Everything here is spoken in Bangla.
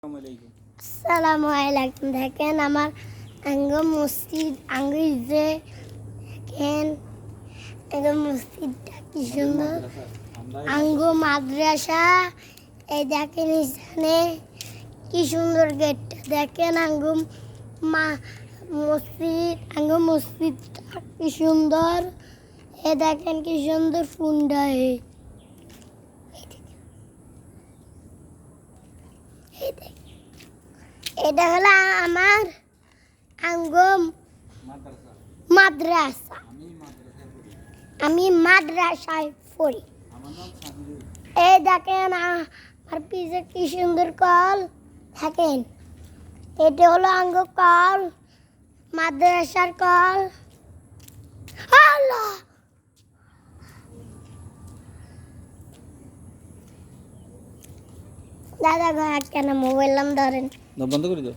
আসসালামু আলাইকুম। দেখেন আমার আঙ্গ মসজিদ যে দেখেন মসজিদটা কি সুন্দর, আঙ্গ মাদ্রাসা। এই দেখেন এখানে কি সুন্দর গেটটা, দেখেন মসজিদটা কি সুন্দর। এ দেখেন কি সুন্দর ফুন্ডা। এটা হলো আমার আঙ্গম মাদ্রাসা। আমি মাদ্রাসায় পড়ি। এই দেখেন আমার পিছে কি সুন্দর কল, দেখেন এটা হলো আঙ্গ কল, মাদ্রাসার কল। আল্লাহ, দাদা কেন মোবাইল ধরেন, বন্ধ করে দাও।